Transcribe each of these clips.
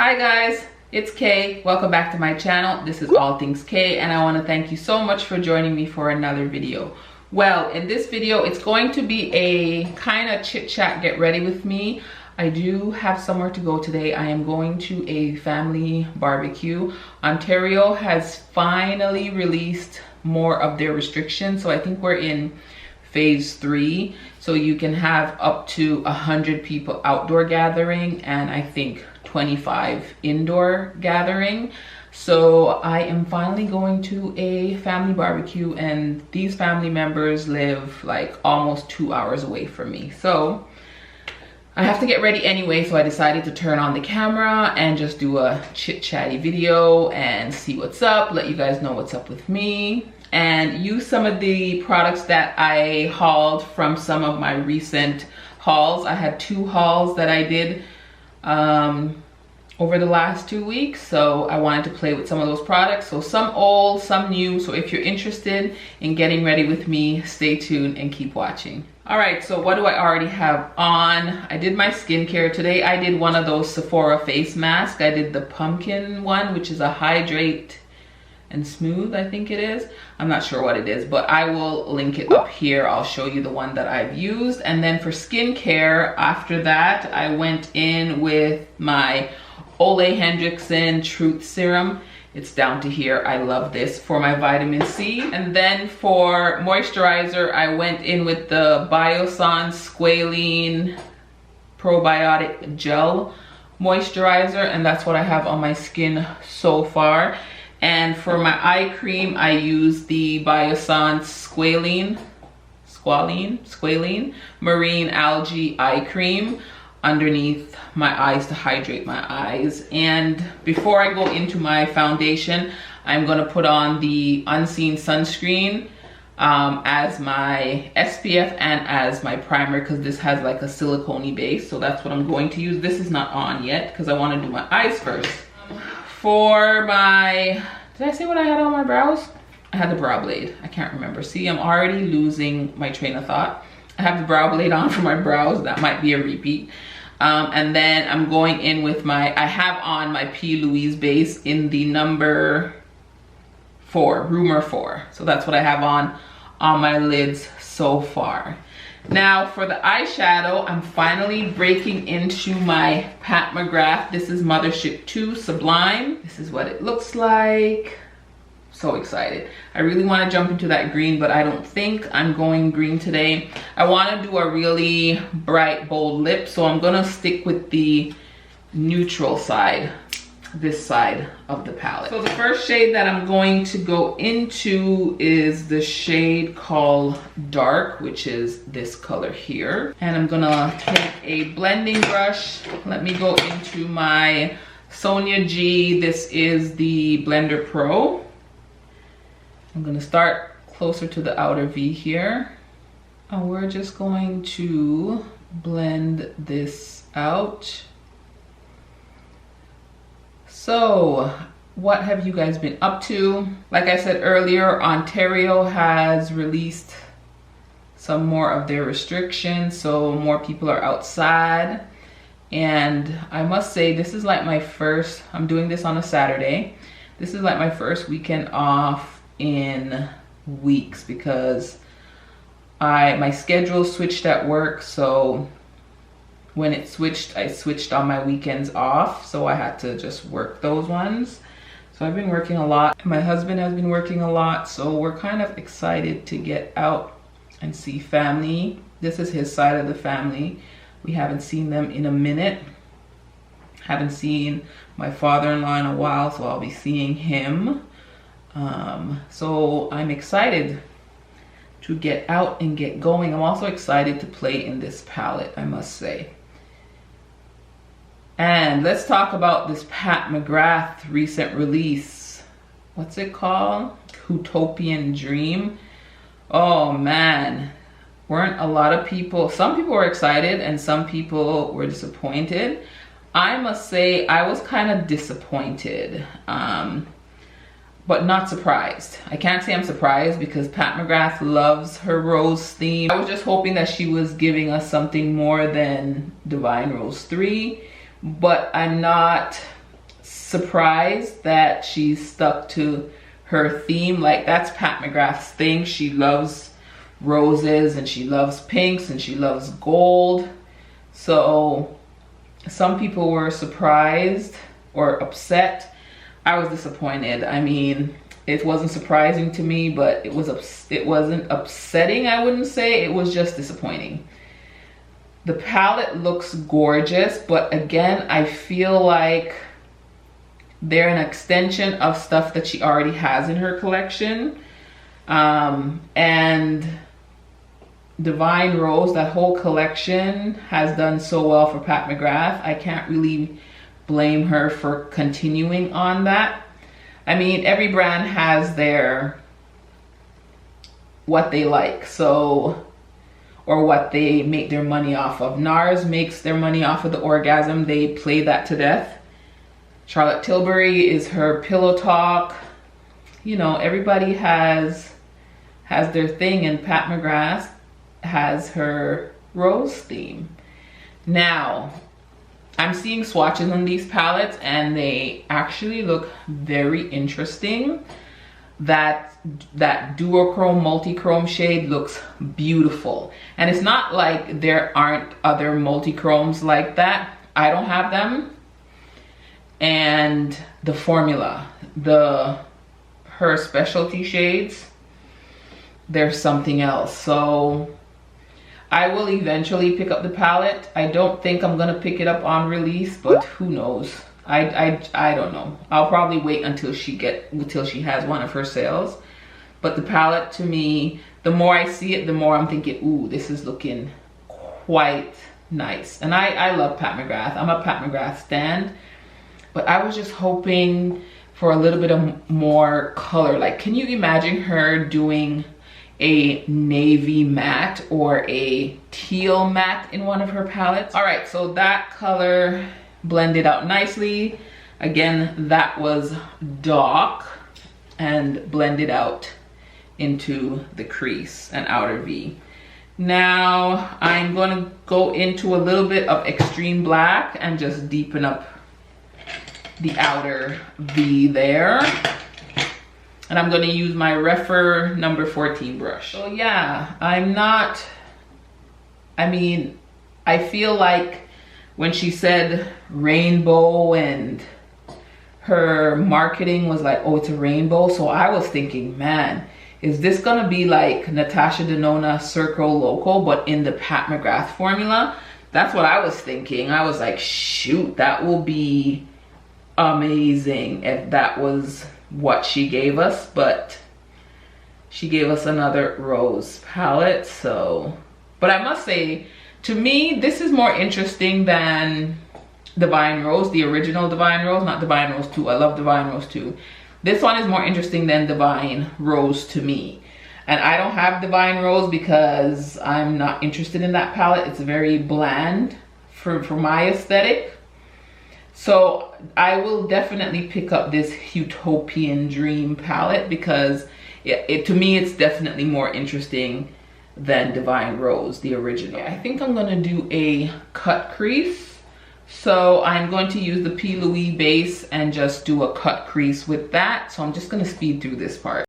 Hi guys, it's Kay. Welcome back to my channel. This is All Things Kay, and I want to thank you so much for joining me for another video. Well, in this video, it's going to be a kind of chit chat, get ready with me. I do have somewhere to go today. I am going to a family barbecue. Ontario has finally released more of their restrictions, so I think we're in phase 3, so you can have up to 100 people outdoor gathering and I think 25 indoor gathering. So I am finally going to a family barbecue, and these family members live like almost 2 hours away from me, so I have to get ready anyway. So I decided to turn on the camera and just do a chit chatty video and see what's up, let you guys know what's up with me, and use some of the products that I hauled from some of my recent hauls. I had 2 hauls that I did over the last 2 weeks, so I wanted to play with some of those products. So some old, some new. So if you're interested in getting ready with me, stay tuned and keep watching. All right, so what do I already have on? I did my skincare today. I did one of those Sephora face masks. I did the pumpkin one, which is a hydrate and smooth, I think it is. I'm not sure what it is, but I will link it up here. I'll show you the one that I've used. And then for skincare, after that, I went in with my Ole Hendrickson Truth Serum. It's down to here. I love this for my vitamin C. And then for moisturizer, I went in with the Biossance Squalene Probiotic Gel Moisturizer, and that's what I have on my skin so far. And for my eye cream, I use the Biossance Squalene Marine Algae Eye Cream underneath my eyes to hydrate my eyes. And before I go into my foundation, I'm going to put on the Unseen Sunscreen as my SPF and as my primer, because this has like a silicone base, so that's what I'm going to use. This is not on yet because I want to do my eyes first. For my, did I say what I had on my brows? I had the brow blade. I can't remember. See, I'm already losing my train of thought. I have the brow blade on for my brows. That might be a repeat. And then I'm going in with my, I have on my Louise Base in the number 4, Rumor 4. So that's what I have on my lids so far. Now for the eyeshadow, I'm finally breaking into my Pat McGrath. This is Mothership 2 Sublime. This is what it looks like. So excited. I really want to jump into that green, but I don't think I'm going green today. I want to do a really bright, bold lip, so I'm going to stick with the neutral side, this side of the palette. So the first shade that I'm going to go into is the shade called Dark, which is this color here. And I'm gonna take a blending brush. Let me go into my Sonia G. This is the Blender Pro. I'm gonna start closer to the outer V here. And we're just going to blend this out. So what have you guys been up to? Like I said earlier, Ontario has released some more of their restrictions, so more people are outside. And I must say, this is like my first, I'm doing this on a Saturday. This is like my first weekend off in weeks, because my schedule switched at work, so when it switched, I switched on my weekends off, so I had to just work those ones. So I've been working a lot. My husband has been working a lot, so we're kind of excited to get out and see family. This is his side of the family. We haven't seen them in a minute. Haven't seen my father-in-law in a while, so I'll be seeing him. So I'm excited to get out and get going. I'm also excited to play in this palette, I must say. And let's talk about this Pat McGrath recent release. What's it called? Utopian Dream. Oh man, weren't a lot of people, some people were excited and some people were disappointed. I must say I was kind of disappointed, but not surprised. I can't say I'm surprised because Pat McGrath loves her rose theme. I was just hoping that she was giving us something more than Divine Rose 3, but I'm not surprised that she's stuck to her theme. Like, that's Pat McGrath's thing. She loves roses and she loves pinks and she loves gold. So some people were surprised or upset. I was disappointed. I mean, it wasn't surprising to me, but it wasn't upsetting, I wouldn't say. It was just disappointing. The palette looks gorgeous, but again, I feel like they're an extension of stuff that she already has in her collection. And Divine Rose, that whole collection has done so well for Pat McGrath. I can't really blame her for continuing on that. I mean, every brand has their what they like, so, or what they make their money off of. NARS makes their money off of the orgasm. They play that to death. Charlotte Tilbury is her pillow talk. You know, everybody has their thing, and Pat McGrath has her rose theme. Now, I'm seeing swatches on these palettes and they actually look very interesting. That duochrome multi-chrome shade looks beautiful. And it's not like there aren't other multi-chromes like that. I don't have them. And the formula, her specialty shades, there's something else. So I will eventually pick up the palette. I don't think I'm gonna pick it up on release, but who knows? I don't know. I'll probably wait until she has one of her sales. But the palette, to me, the more I see it, the more I'm thinking, ooh, this is looking quite nice. And I love Pat McGrath. I'm a Pat McGrath stan. But I was just hoping for a little bit of more color. Like, can you imagine her doing a navy matte or a teal matte in one of her palettes? All right, so that color blended out nicely. Again, that was dark and blended out into the crease and outer V. Now I'm going to go into a little bit of extreme black and just deepen up the outer V there. And I'm going to use my Refer number 14 brush. So yeah, I feel like when she said rainbow and her marketing was like, oh, it's a rainbow. So I was thinking, man, is this going to be like Natasha Denona Circle Loco, but in the Pat McGrath formula? That's what I was thinking. I was like, shoot, that will be amazing if that was what she gave us. But she gave us another rose palette. So, but I must say, to me, this is more interesting than Divine Rose, the original Divine Rose, not Divine Rose 2. I love Divine Rose 2. This one is more interesting than Divine Rose to me. And I don't have Divine Rose because I'm not interested in that palette. It's very bland for my aesthetic. So I will definitely pick up this Utopian Dream palette because to me, it's definitely more interesting than Divine Rose, the original. I think I'm gonna do a cut crease. So I'm going to use the P. Louise base and just do a cut crease with that. So I'm just gonna speed through this part.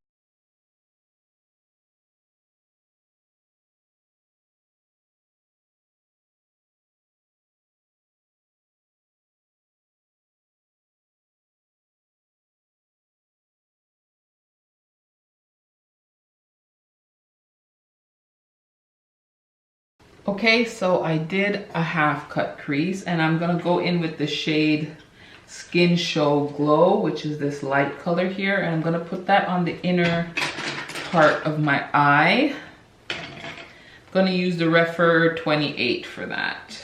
Okay, so I did a half cut crease and I'm gonna go in with the shade Skin Show Glow, which is this light color here, and I'm gonna put that on the inner part of my eye. I'm gonna use the Refer 28 for that.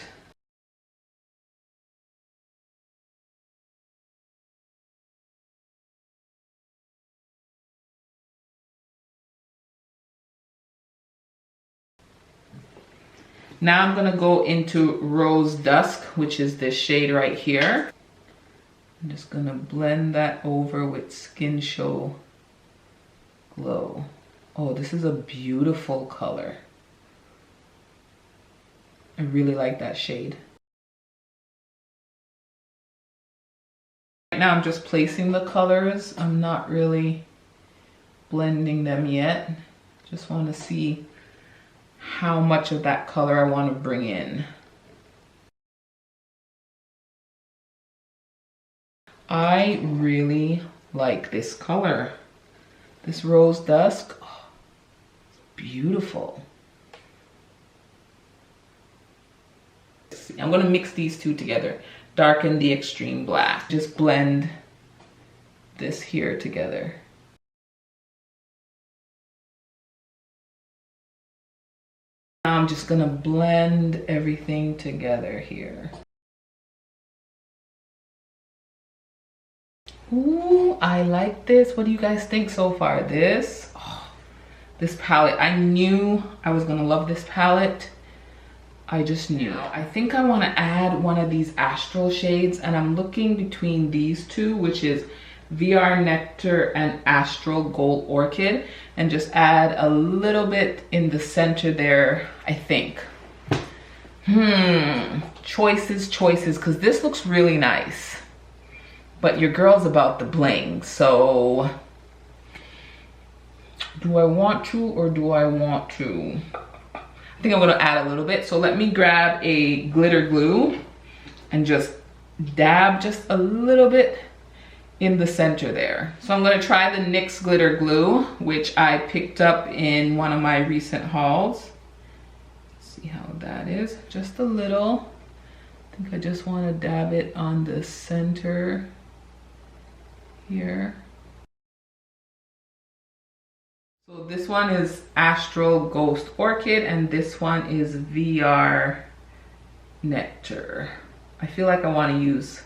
Now I'm gonna go into Rose Dusk, which is this shade right here. I'm just gonna blend that over with Skin Show Glow. Oh, this is a beautiful color. I really like that shade. Now I'm just placing the colors. I'm not really blending them yet. Just want to see how much of that color I want to bring in. I really like this color. This Rose Dusk, oh, it's beautiful. I'm gonna mix these two together. Darken the extreme black. Just blend this here together. Now I'm just gonna blend everything together here. Ooh, I like this. What do you guys think so far? This palette, I knew I was gonna love this palette. I just knew. I think I want to add one of these Astral shades, and I'm looking between these two, which is VR Nectar and Astral Gold Orchid, and just add a little bit in the center there, I think. Choices, because this looks really nice. But your girl's about the bling, so do I want to or do I want to? I think I'm gonna add a little bit. So let me grab a glitter glue and just dab just a little bit in the center there. So I'm gonna try the NYX Glitter Glue, which I picked up in one of my recent hauls. Let's see how that is. Just a little. I think I just wanna dab it on the center here. So this one is Astral Ghost Orchid and this one is VR Nectar. I feel like I want to use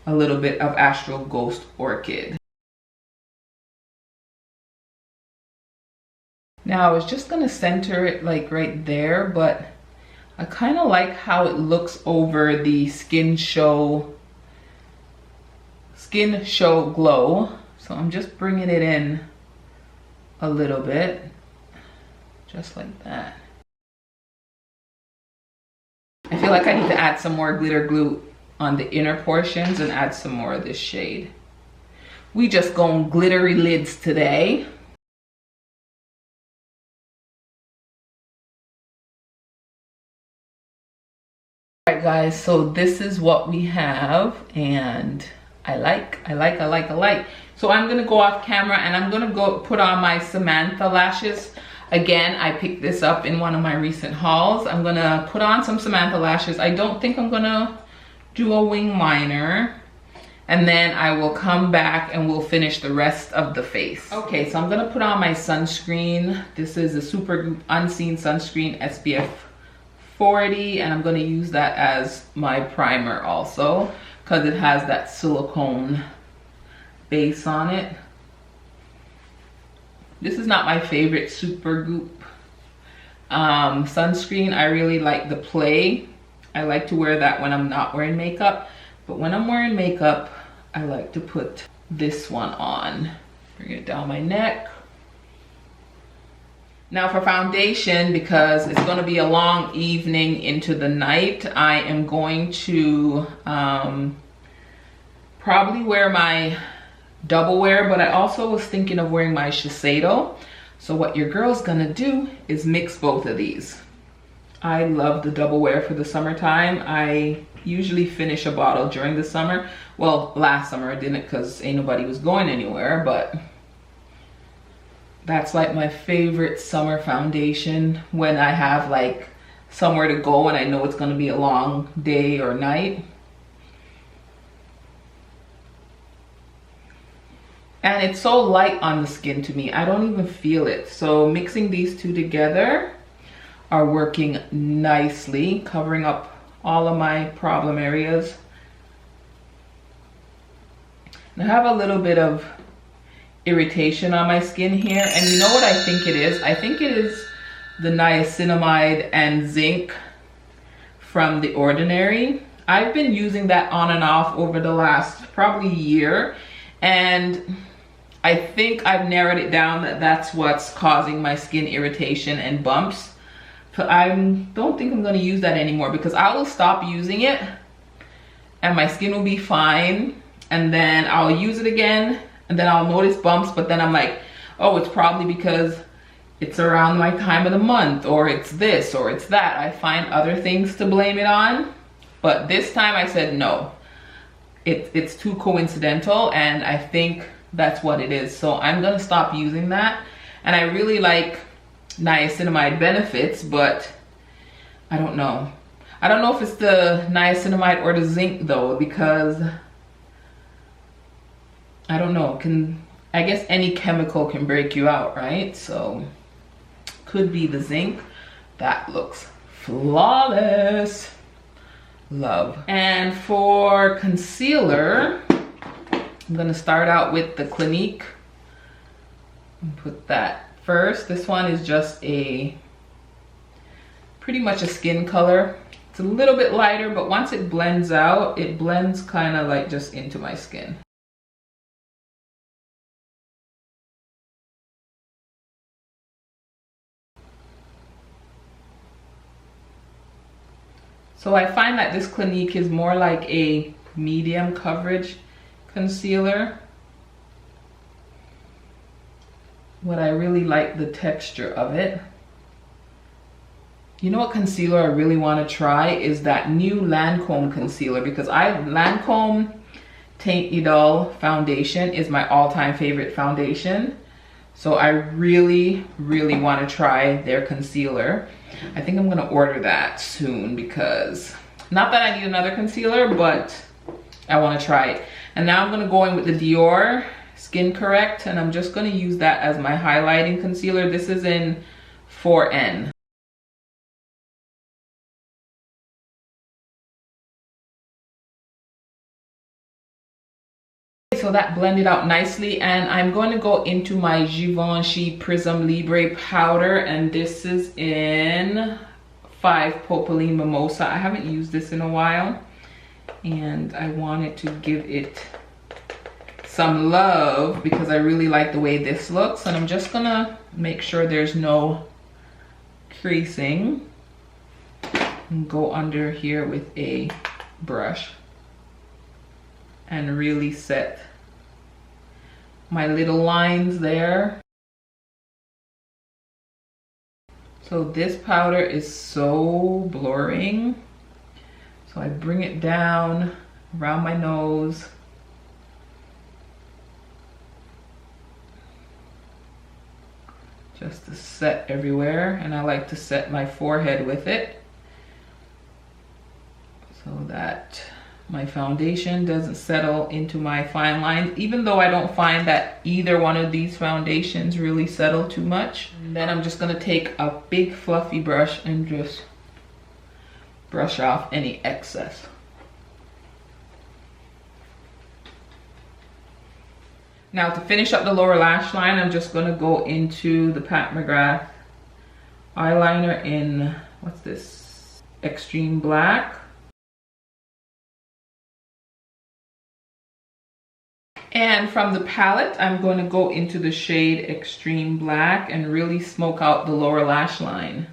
a little bit of Astral Ghost Orchid. Now I was just going to center it like right there, but I kind of like how it looks over the Skin Show Glow. So I'm just bringing it in a little bit, just like that. I feel like I need to add some more glitter glue on the inner portions and add some more of this shade. We just going glittery lids today. All right guys, so this is what we have, and I like. So I'm gonna go off camera and I'm gonna go put on my Samantha lashes. Again, I picked this up in one of my recent hauls. I'm gonna put on some Samantha lashes. I don't think I'm gonna do a wing liner. And then I will come back and we'll finish the rest of the face. Okay, so I'm gonna put on my sunscreen. This is a Supergoop Unseen Sunscreen SPF 40, and I'm gonna use that as my primer also, because it has that silicone base on it. This is not my favorite Supergoop sunscreen. I really like the Play. I like to wear that when I'm not wearing makeup, but when I'm wearing makeup, I like to put this one on. Bring it down my neck. Now for foundation, because it's going to be a long evening into the night, I am going to probably wear my double wear, but I also was thinking of wearing my Shiseido. So what your girl's gonna do is mix both of these. I love the double wear for the summertime. I usually finish a bottle during the summer. Well, last summer I didn't because ain't nobody was going anywhere, but that's like my favorite summer foundation when I have like somewhere to go and I know it's gonna be a long day or night. And it's so light on the skin to me, I don't even feel it. So mixing these two together are working nicely, covering up all of my problem areas. And I have a little bit of irritation on my skin here, and you know what I think it is? I think it is the niacinamide and zinc from The Ordinary. I've been using that on and off over the last probably year, and I think I've narrowed it down that that's what's causing my skin irritation and bumps. But I don't think I'm going to use that anymore, because I will stop using it and my skin will be fine. and then I'll use it again, and then I'll notice bumps, but then I'm like, oh, it's probably because it's around my time of the month, or it's this, or it's that. I find other things to blame it on, but this time I said no. It's too coincidental, and I think that's what it is. So I'm gonna stop using that. And I really like niacinamide benefits, but I don't know. I don't know if it's the niacinamide or the zinc though, because I don't know, I guess any chemical can break you out, right? So could be the zinc. That looks flawless. Love. And for concealer, I'm gonna start out with the Clinique and put that first. This one is just pretty much a skin color. It's a little bit lighter, but once it blends out, it blends kind of like just into my skin. So I find that this Clinique is more like a medium coverage concealer. What I really like the texture of it. You know what concealer I really want to try is that new Lancome concealer, because Lancome Teint Idole foundation is my all-time favorite foundation. So I really, really want to try their concealer. I think I'm gonna order that soon, because not that I need another concealer, but I want to try it. And now I'm gonna go in with the Dior Skin Correct, and I'm just gonna use that as my highlighting concealer. This is in 4N. So that blended out nicely, and I'm going to go into my Givenchy Prism Libre powder, and this is in 5 Popeline Mimosa. I haven't used this in a while, and I wanted to give it some love because I really like the way this looks. And I'm just gonna make sure there's no creasing, and go under here with a brush and really set my little lines there. So this powder is so blurring. So I bring it down around my nose. Just to set everywhere, and I like to set my forehead with it so that my foundation doesn't settle into my fine lines, even though I don't find that either one of these foundations really settle too much. And then I'm just gonna take a big fluffy brush and just brush off any excess. Now to finish up the lower lash line, I'm just gonna go into the Pat McGrath eyeliner in, what's this? Extreme Black. And from the palette, I'm going to go into the shade Extreme Black and really smoke out the lower lash line.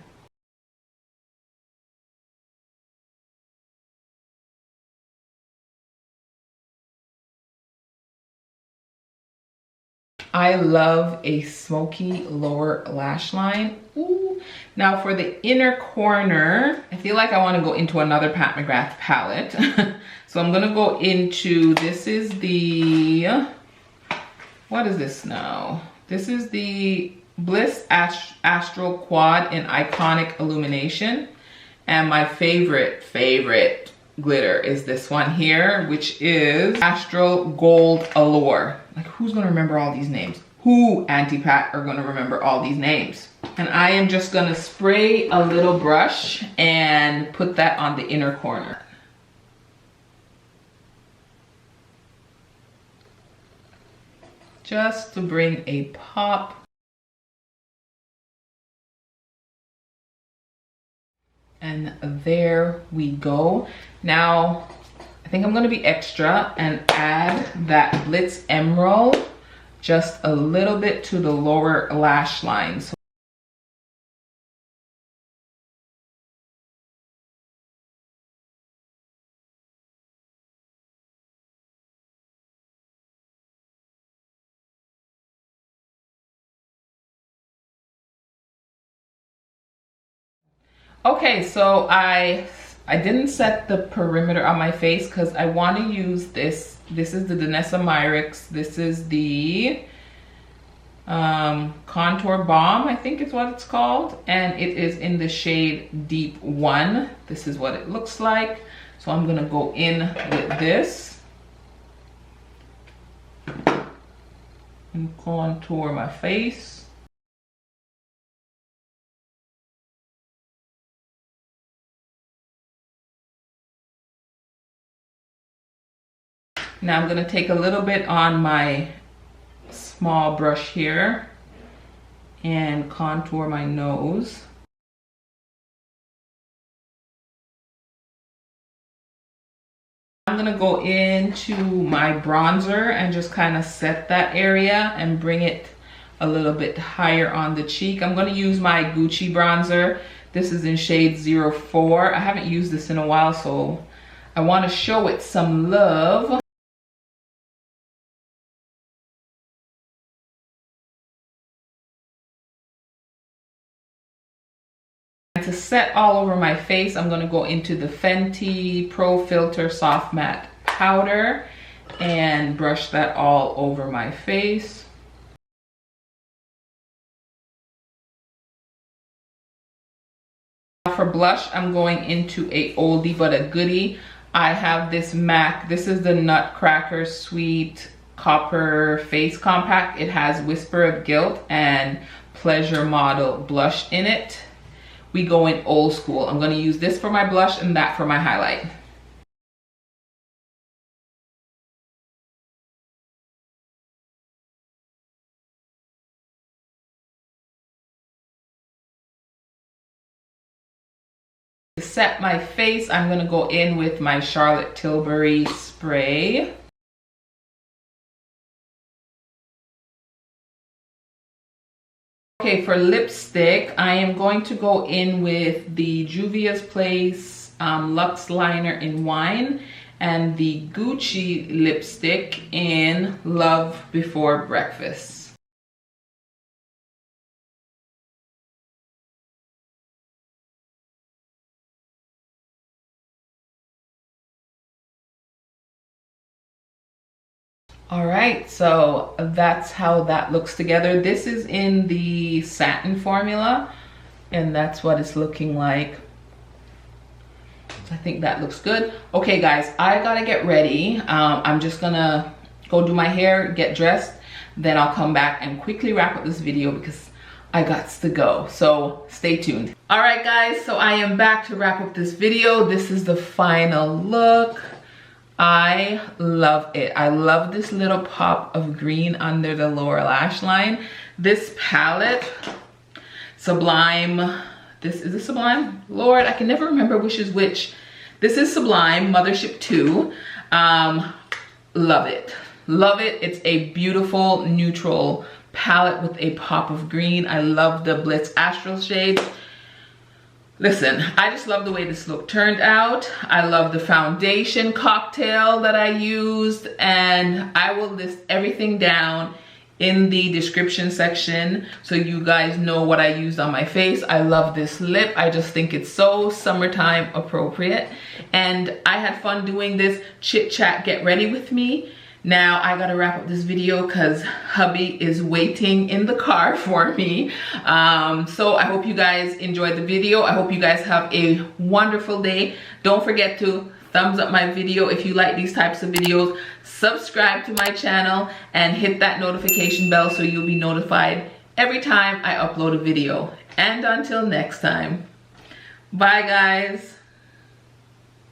I love a smoky lower lash line. Ooh. Now for the inner corner, I feel like I want to go into another Pat McGrath palette. So I'm gonna go into, this is the, what is this now? This is the Bliss Astral Quad in Iconic Illumination. And my favorite glitter is this one here, which is Astral Gold Allure. Like, who's gonna remember all these names? Who, Auntie Pat, are gonna remember all these names? And I am just gonna spray a little brush and put that on the inner corner. Just to bring a pop. And there we go. Now, I think I'm gonna be extra and add that Blitz Emerald just a little bit to the lower lash line. So Okay, so I didn't set the perimeter on my face because I want to use this. This is the Danessa Myricks. This is the Contour Balm, I think is what it's called. And it is in the shade Deep 1. This is what it looks like. So I'm going to go in with this and contour my face. Now I'm going to take a little bit on my small brush here and contour my nose. I'm going to go into my bronzer and just kind of set that area and bring it a little bit higher on the cheek. I'm going to use my Gucci bronzer. This is in shade 04. I haven't used this in a while, so I want to show it some love. To set all over my face, I'm going to go into the Fenty Pro Filter Soft Matte Powder and brush that all over my face. For blush, I'm going into a oldie but a goodie. I have this MAC. This is the Nutcracker Sweet Copper Face Compact. It has Whisper of Guilt and Pleasure Model blush in it. We go in old school. I'm going to use this for my blush and that for my highlight. To set my face, I'm going to go in with my Charlotte Tilbury spray. Okay, for lipstick, I am going to go in with the Juvia's Place Luxe Liner in Wine and the Gucci lipstick in Love Before Breakfast. All right, so that's how that looks together. This is in the satin formula, and that's what it's looking like. I think that looks good. Okay, guys, I gotta get ready. I'm just gonna go do my hair, get dressed, then I'll come back and quickly wrap up this video because I got to go. So stay tuned. All right, guys, so I am back to wrap up this video. This is the final look. I love it. I love this little pop of green under the lower lash line. This palette, Sublime, is this Sublime? Lord, I can never remember which is which. This is Sublime, Mothership 2. Love it. Love it. It's a beautiful neutral palette with a pop of green. I love the Blitz Astral shades. Listen, I just love the way this look turned out. I love the foundation cocktail that I used, and I will list everything down in the description section so you guys know what I used on my face. I love this lip. I just think it's so summertime appropriate, and I had fun doing this chit chat get ready with me. Now I gotta wrap up this video because hubby is waiting in the car for me. So I hope you guys enjoyed the video. I hope you guys have a wonderful day. Don't forget to thumbs up my video if you like these types of videos. Subscribe to my channel and hit that notification bell so you'll be notified every time I upload a video. And until next time, bye guys.